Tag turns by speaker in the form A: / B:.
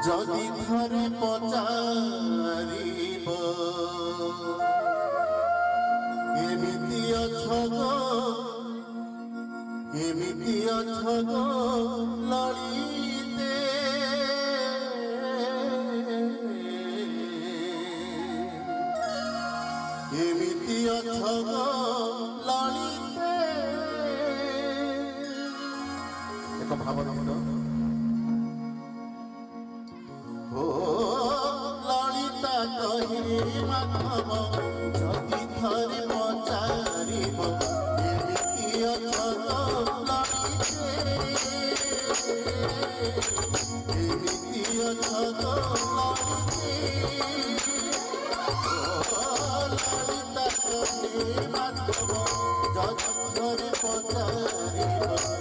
A: जदि थरे पचारिब एमिति अछ गो एमिति अछ गो ललिते एमिति अछ गो ललिते एक भावना ओ ललिता कहि माधव जदि थरे पचारिब एमिति अछ गो ललिते एमिति अछ गो ललिते ओ ललिता कहि माधव जदि थरे पचारिब